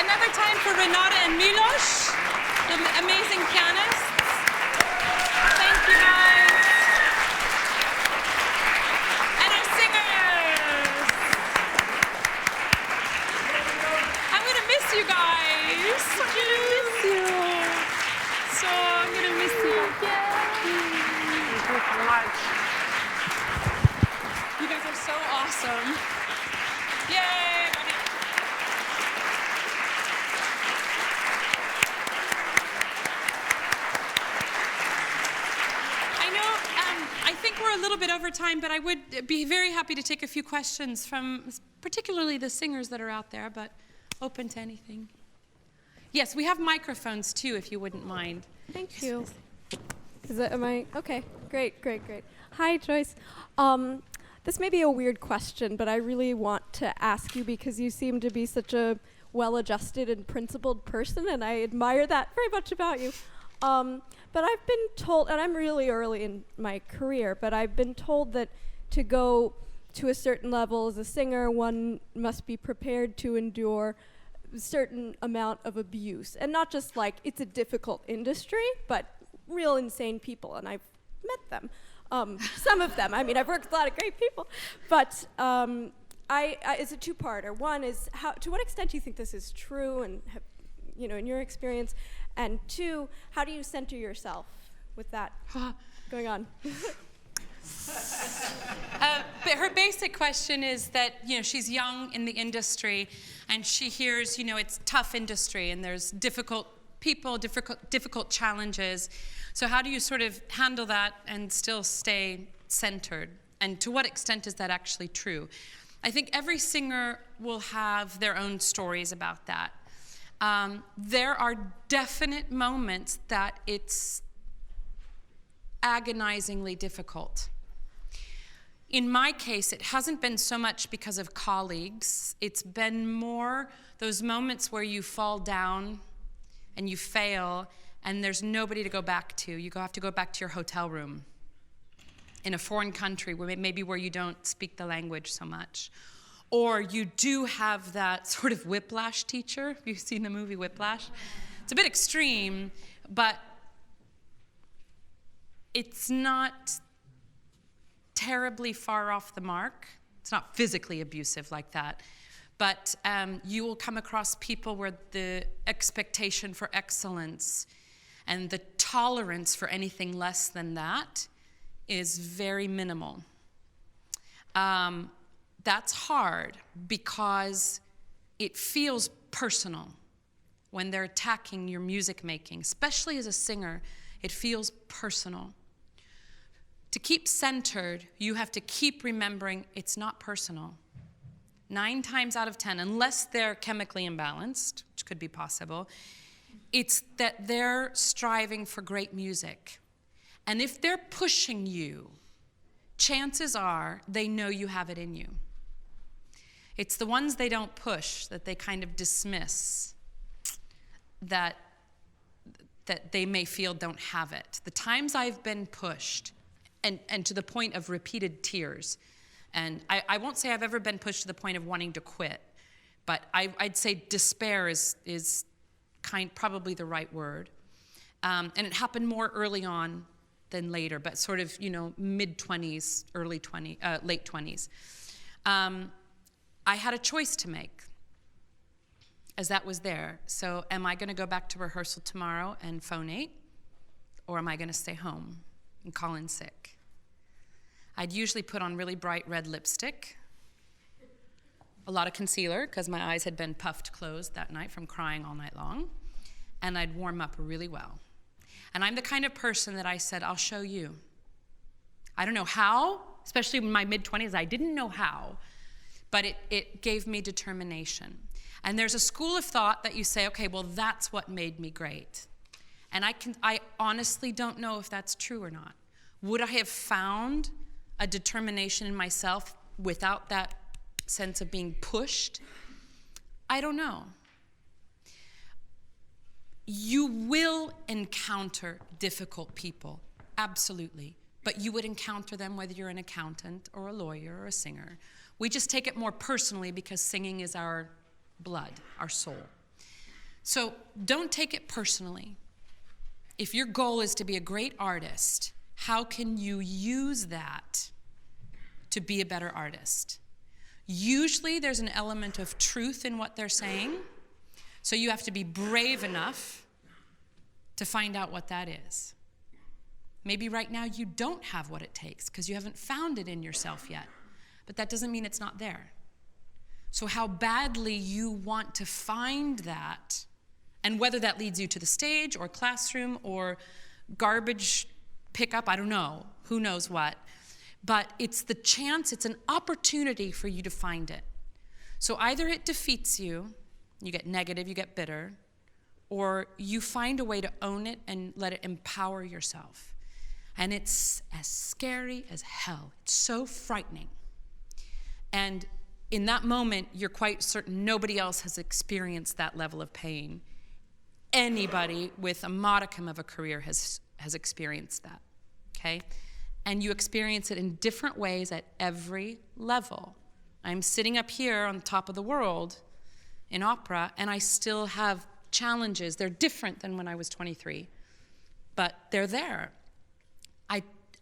Another time for Renata and Milos, the amazing pianists. Thank you, guys. And our singers. I'm going to miss you guys. I'm going to miss you. So I'm going to miss you. Thank you so much. You guys are so awesome. Yay, buddy. I think we're a little bit over time, but I would be very happy to take a few questions from particularly the singers that are out there, but open to anything. Yes, we have microphones too, if you wouldn't mind. Thank you. Okay, great. Hi, Joyce. This may be a weird question, but I really want to ask you because you seem to be such a well-adjusted and principled person, and I admire that very much about you. But I've been told, and I'm really early in my career, but I've been told that to go to a certain level as a singer, one must be prepared to endure a certain amount of abuse. And not just like, it's a difficult industry, but real insane people, and I've met them. Some of them. I mean, I've worked with a lot of great people. But it's a two-parter. One is, to what extent do you think this is true, and in your experience? And two, how do you center yourself with that going on? But her basic question is that, she's young in the industry, and she hears, it's tough industry, and there's difficult people, difficult challenges. So how do you sort of handle that and still stay centered? And to what extent is that actually true? I think every singer will have their own stories about that. There are definite moments that it's agonizingly difficult. In my case, it hasn't been so much because of colleagues. It's been more those moments where you fall down and you fail and there's nobody to go back to. You have to go back to your hotel room in a foreign country maybe where you don't speak the language so much. Or you do have that sort of whiplash teacher. Have you seen the movie Whiplash? It's a bit extreme, but it's not terribly far off the mark. It's not physically abusive like that. But you will come across people where the expectation for excellence and the tolerance for anything less than that is very minimal. That's hard because it feels personal when they're attacking your music making, especially as a singer. It feels personal. To keep centered, you have to keep remembering it's not personal. 9 times out of 10, unless they're chemically imbalanced, which could be possible, it's that they're striving for great music. And if they're pushing you, chances are they know you have it in you. It's the ones they don't push, that they kind of dismiss, that they may feel don't have it. The times I've been pushed, and to the point of repeated tears, and I won't say I've ever been pushed to the point of wanting to quit, but I'd say despair is probably the right word. And it happened more early on than later, but sort of, mid-20s, late 20s. I had a choice to make, as that was there. So am I going to go back to rehearsal tomorrow and phonate, or am I going to stay home and call in sick? I'd usually put on really bright red lipstick, a lot of concealer, because my eyes had been puffed closed that night from crying all night long, and I'd warm up really well. And I'm the kind of person that I said, I'll show you. I don't know how, especially in my mid-20s, I didn't know how, but it gave me determination. And there's a school of thought that you say, okay, well, that's what made me great. And I honestly don't know if that's true or not. Would I have found a determination in myself without that sense of being pushed? I don't know. You will encounter difficult people, absolutely. But you would encounter them whether you're an accountant or a lawyer or a singer. We just take it more personally because singing is our blood, our soul. So don't take it personally. If your goal is to be a great artist, how can you use that to be a better artist? Usually there's an element of truth in what they're saying, so you have to be brave enough to find out what that is. Maybe right now you don't have what it takes because you haven't found it in yourself yet, but that doesn't mean it's not there. So how badly you want to find that, and whether that leads you to the stage or classroom or garbage pickup, I don't know, who knows what, but it's the chance, it's an opportunity for you to find it. So either it defeats you, you get negative, you get bitter, or you find a way to own it and let it empower yourself. And it's as scary as hell. It's so frightening. And in that moment, you're quite certain nobody else has experienced that level of pain. Anybody with a modicum of a career has experienced that, okay? And you experience it in different ways at every level. I'm sitting up here on top of the world in opera, and I still have challenges. They're different than when I was 23, but they're there.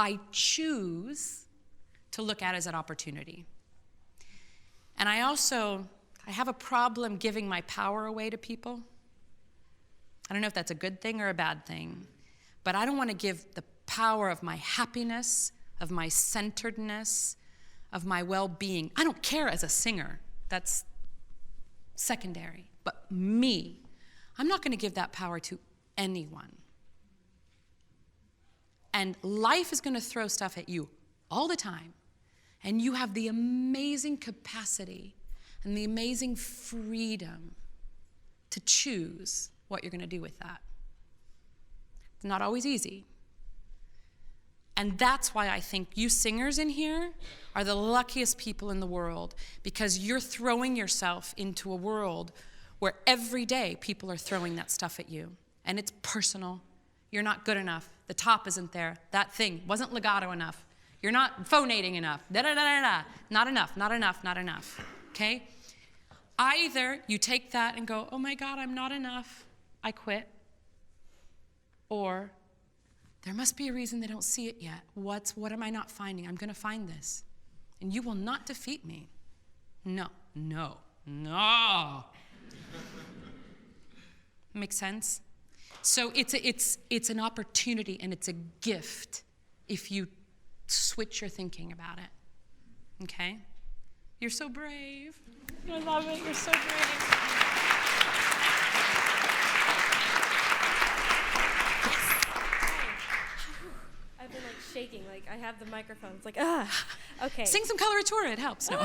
I choose to look at it as an opportunity. And I have a problem giving my power away to people. I don't know if that's a good thing or a bad thing, but I don't want to give the power of my happiness, of my centeredness, of my well-being. I don't care as a singer. That's secondary. But me, I'm not going to give that power to anyone. And life is going to throw stuff at you all the time. And you have the amazing capacity and the amazing freedom to choose what you're going to do with that. It's not always easy. And that's why I think you singers in here are the luckiest people in the world, because you're throwing yourself into a world where every day people are throwing that stuff at you. And it's personal. You're not good enough. The top isn't there. That thing wasn't legato enough. You're not phonating enough. Da-da-da-da-da. Not enough, not enough, not enough. Okay? Either you take that and go, oh my God, I'm not enough. I quit. Or there must be a reason they don't see it yet. What am I not finding? I'm going to find this. And you will not defeat me. No. Make sense? So it's an opportunity and it's a gift if you switch your thinking about it. Okay? You're so brave. I love it. You're so brave. I've been shaking, I have the microphone. It's okay. Sing some coloratura, it helps. No.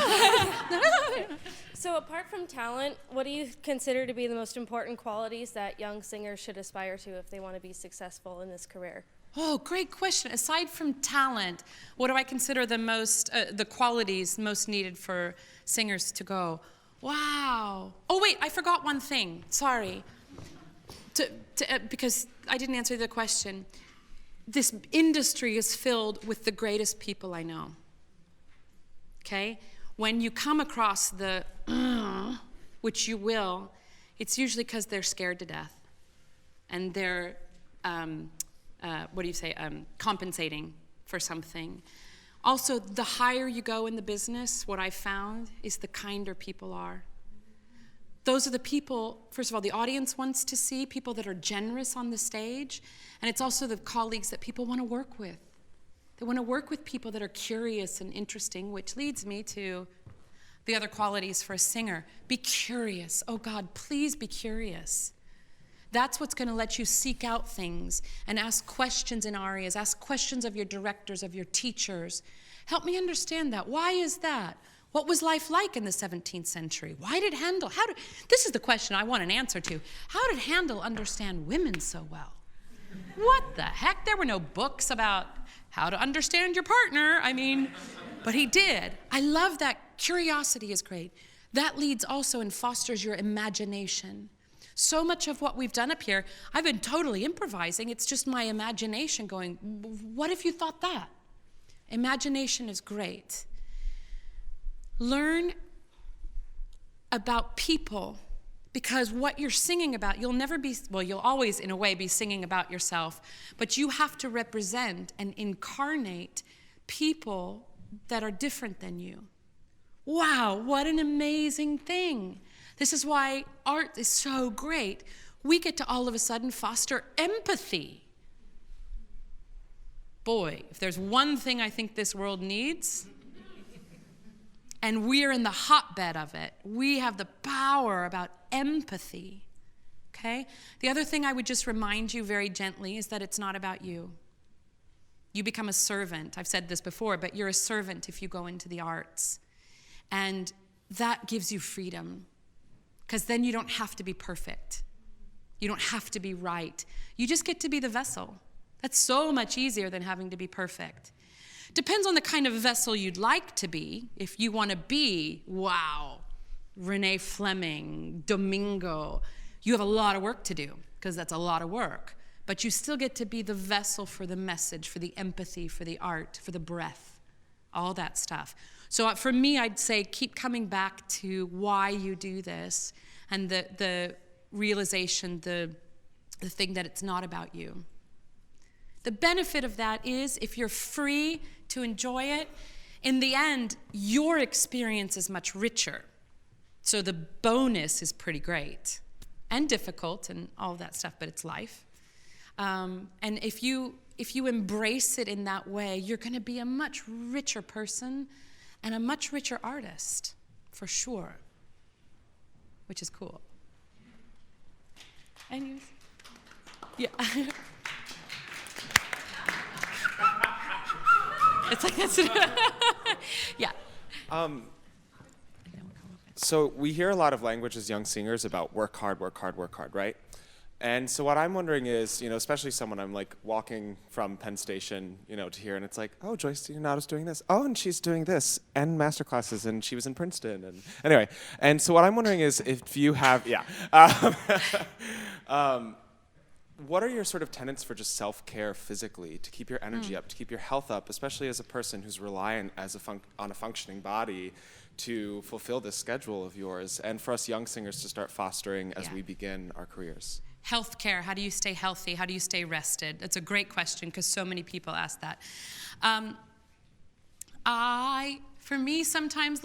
So apart from talent, what do you consider to be the most important qualities that young singers should aspire to if they want to be successful in this career? Oh, great question. Aside from talent, what do I consider the qualities most needed for singers to go, wow. Oh, wait, I forgot one thing. Sorry. Because I didn't answer the question. This industry is filled with the greatest people I know. Okay? When you come across the, which you will, it's usually because they're scared to death. And they're, compensating for something. Also, the higher you go in the business, what I've found is the kinder people are. Those are the people, first of all, the audience wants to see, people that are generous on the stage, and it's also the colleagues that people want to work with. They want to work with people that are curious and interesting, which leads me to the other qualities for a singer. Be curious. Oh God, please be curious. That's what's going to let you seek out things and ask questions in arias, ask questions of your directors, of your teachers. Help me understand that. Why is that? What was life like in the 17th century? Why did Handel, this is the question I want an answer to. How did Handel understand women so well? What the heck? There were no books about how to understand your partner. But he did. I love that. Curiosity is great. That leads also and fosters your imagination. So much of what we've done up here, I've been totally improvising. It's just my imagination going, what if you thought that? Imagination is great. Learn about people Because what you're singing about, you'll always in a way be singing about yourself, but you have to represent and incarnate people that are different than you. Wow, what an amazing thing. This is why art is so great. We get to all of a sudden foster empathy. Boy, if there's one thing I think this world needs, and we're in the hotbed of it, we have the power about empathy, okay? The other thing I would just remind you very gently is that it's not about you. You become a servant. I've said this before, but you're a servant if you go into the arts. And that gives you freedom, because then you don't have to be perfect. You don't have to be right. You just get to be the vessel. That's so much easier than having to be perfect. Depends on the kind of vessel you'd like to be. If you want to be, wow, Renee Fleming, Domingo, you have a lot of work to do, because that's a lot of work. But you still get to be the vessel for the message, for the empathy, for the art, for the breath, all that stuff. So for me, I'd say keep coming back to why you do this, and the realization, the thing that it's not about you. The benefit of that is if you're free to enjoy it, in the end, your experience is much richer. So the bonus is pretty great and difficult and all of that stuff, but it's life. And if you embrace it in that way, you're going to be a much richer person and a much richer artist, for sure, which is cool. And you, yeah. It's like that's yeah. So we hear a lot of language as young singers about work hard, right? And so what I'm wondering is, especially someone I'm like walking from Penn Station, to here, and it's like, oh, Joyce Nato's doing this. Oh, and she's doing this, and master classes, and she was in Princeton, and anyway. And so what I'm wondering is if you have, what are your sort of tenets for just self-care physically to keep your energy up, to keep your health up, especially as a person who's reliant on a functioning body to fulfill this schedule of yours, and for us young singers to start fostering as we begin our careers? Healthcare, how do you stay healthy? How do you stay rested? That's a great question, because so many people ask that. For me, sometimes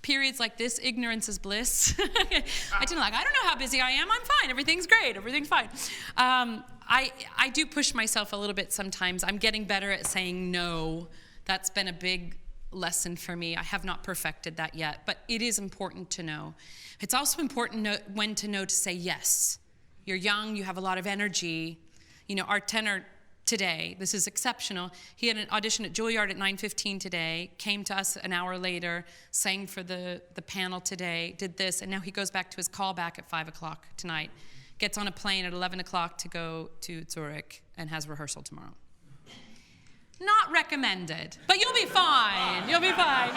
periods like this, ignorance is bliss. I don't know how busy I am. I'm fine. Everything's great. Everything's fine. I do push myself a little bit sometimes. I'm getting better at saying no. That's been a big lesson for me. I have not perfected that yet, but it is important to know. It's also important when to know to say yes. You're young, you have a lot of energy. Our tenor today, this is exceptional. He had an audition at Juilliard at 9:15 today, came to us an hour later, sang for the panel today, did this, and now he goes back to his callback at 5 o'clock tonight, gets on a plane at 11 o'clock to go to Zurich, and has rehearsal tomorrow. Not recommended, but you'll be fine. You'll be fine.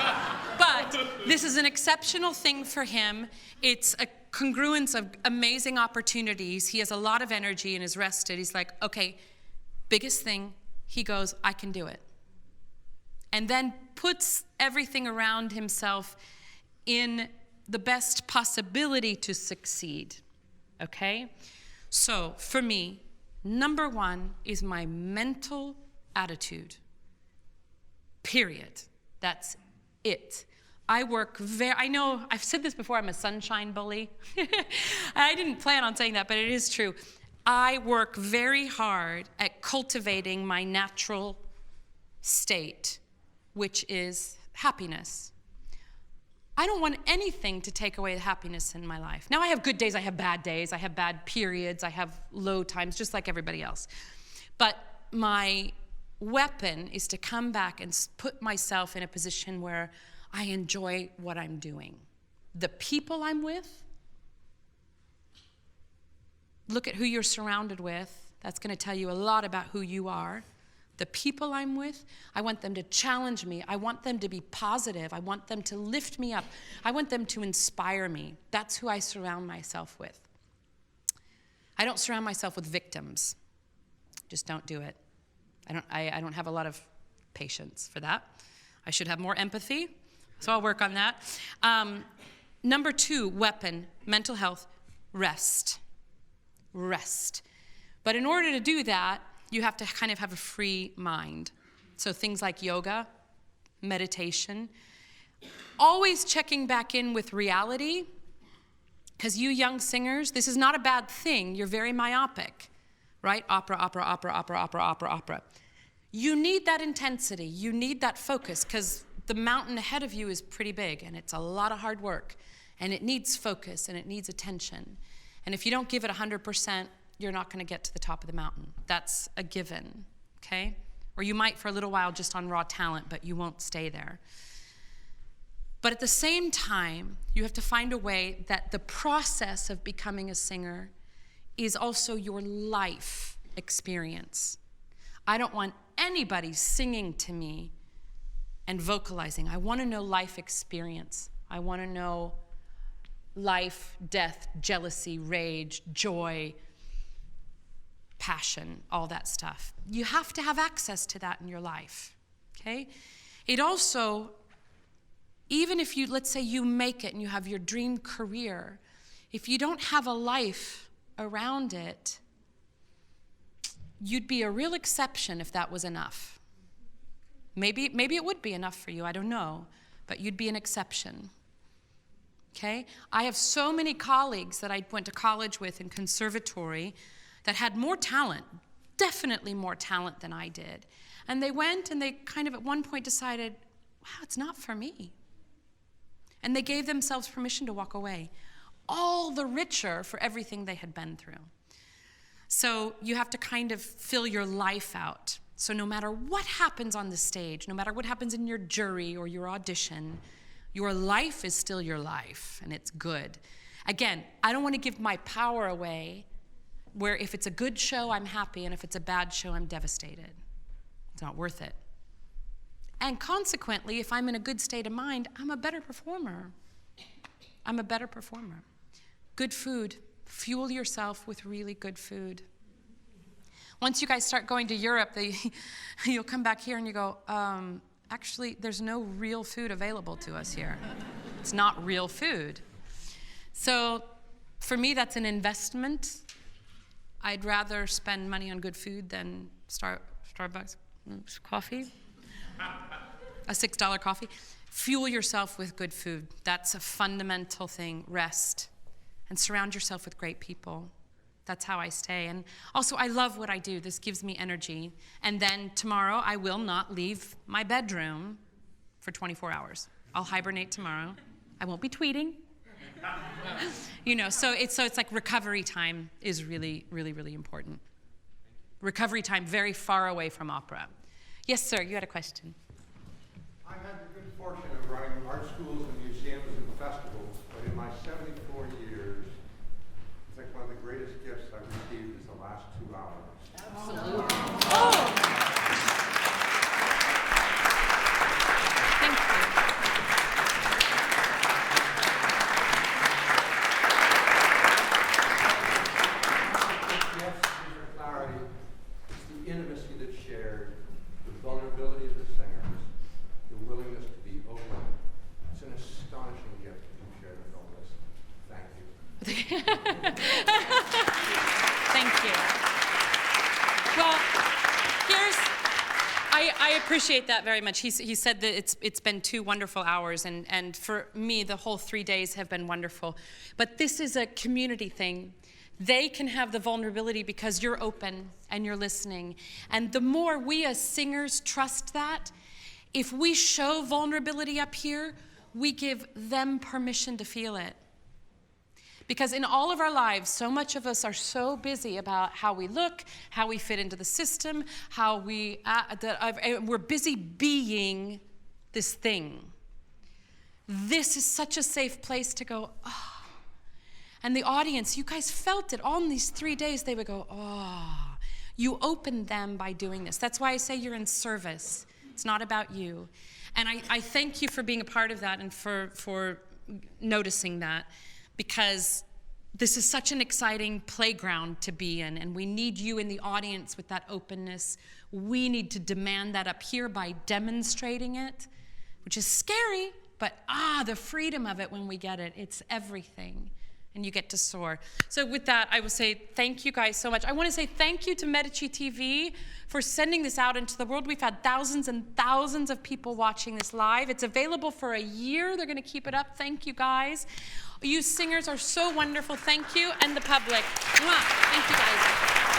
But this is an exceptional thing for him. It's a congruence of amazing opportunities. He has a lot of energy and is rested. He's like, okay, biggest thing, he goes, I can do it. And then puts everything around himself in the best possibility to succeed, okay? So for me, number one is my mental attitude, period. That's it. I know I've said this before, I'm a sunshine bully. I didn't plan on saying that, but it is true. I work very hard at cultivating my natural state, which is happiness. I don't want anything to take away the happiness in my life. Now I have good days, I have bad days, I have bad periods, I have low times, just like everybody else. But my weapon is to come back and put myself in a position where I enjoy what I'm doing. The people I'm with, look at who you're surrounded with. That's going to tell you a lot about who you are. The people I'm with, I want them to challenge me. I want them to be positive. I want them to lift me up. I want them to inspire me. That's who I surround myself with. I don't surround myself with victims. Just don't do it. I don't have a lot of patience for that. I should have more empathy, so I'll work on that. Number two, weapon, mental health, rest. Rest. But in order to do that, you have to kind of have a free mind. So things like yoga, meditation, always checking back in with reality, because you young singers, this is not a bad thing. You're very myopic, right? Opera, opera, opera, opera, opera, opera, opera. You need that intensity. You need that focus, because the mountain ahead of you is pretty big, and it's a lot of hard work, and it needs focus, and it needs attention. And if you don't give it 100%, you're not going to get to the top of the mountain. That's a given, okay? Or you might for a little while just on raw talent, but you won't stay there. But at the same time, you have to find a way that the process of becoming a singer is also your life experience. I don't want anybody singing to me and vocalizing. I want to know life experience. I want to know life, death, jealousy, rage, joy, passion, all that stuff. You have to have access to that in your life, okay? It also, even if you, let's say you make it and you have your dream career, if you don't have a life around it, you'd be a real exception if that was enough. Maybe it would be enough for you, I don't know, but you'd be an exception. Okay? I have so many colleagues that I went to college with in conservatory that had more talent, definitely more talent than I did. And they went and they kind of at one point decided, wow, it's not for me. And they gave themselves permission to walk away, all the richer for everything they had been through. So you have to kind of fill your life out. So no matter what happens on the stage, no matter what happens in your jury or your audition, your life is still your life, and it's good. Again, I don't want to give my power away, where if it's a good show, I'm happy, and if it's a bad show, I'm devastated. It's not worth it. And consequently, if I'm in a good state of mind, I'm a better performer. I'm a better performer. Good food. Fuel yourself with really good food. Once you guys start going to Europe, you'll come back here and you go, actually, there's no real food available to us here. It's not real food. So for me, that's an investment. I'd rather spend money on good food than Starbucks coffee, a $6 coffee. Fuel yourself with good food. That's a fundamental thing. Rest. And surround yourself with great people. That's how I stay. And also, I love what I do. This gives me energy. And then tomorrow, I will not leave my bedroom for 24 hours. I'll hibernate tomorrow. I won't be tweeting. So it's like recovery time is really, really, really important. Recovery time very far away from opera. Yes, sir, you had a question. I've had the good fortune of running art schools and museums and festivals, but in my 74 years, it's like one of the greatest gifts I've received is the last 2 hours. Absolutely. Oh! Thank you. Yes, the clarity, it's the intimacy that's shared, the vulnerability of the singers, the willingness to be open. It's an astonishing gift that you shared with all this. Thank you. Thank you. Well, I appreciate that very much. He said that it's been 2 wonderful hours, and for me, the whole 3 days have been wonderful. But this is a community thing. They can have the vulnerability because you're open and you're listening. And the more we as singers trust that, if we show vulnerability up here, we give them permission to feel it. Because in all of our lives, so much of us are so busy about how we look, how we fit into the system, how we're busy being this thing. This is such a safe place to go, oh. And the audience, you guys felt it all in these 3 days. They would go, oh. You opened them by doing this. That's why I say you're in service. It's not about you. And I thank you for being a part of that and for noticing that, because this is such an exciting playground to be in, and we need you in the audience with that openness. We need to demand that up here by demonstrating it, which is scary, but the freedom of it when we get it, it's everything. and you get to soar. So with that, I will say thank you guys so much. I want to say thank you to Medici TV for sending this out into the world. We've had thousands and thousands of people watching this live. It's available for a year. They're going to keep it up. Thank you, guys. You singers are so wonderful. Thank you. And the public. Mwah. Thank you, guys.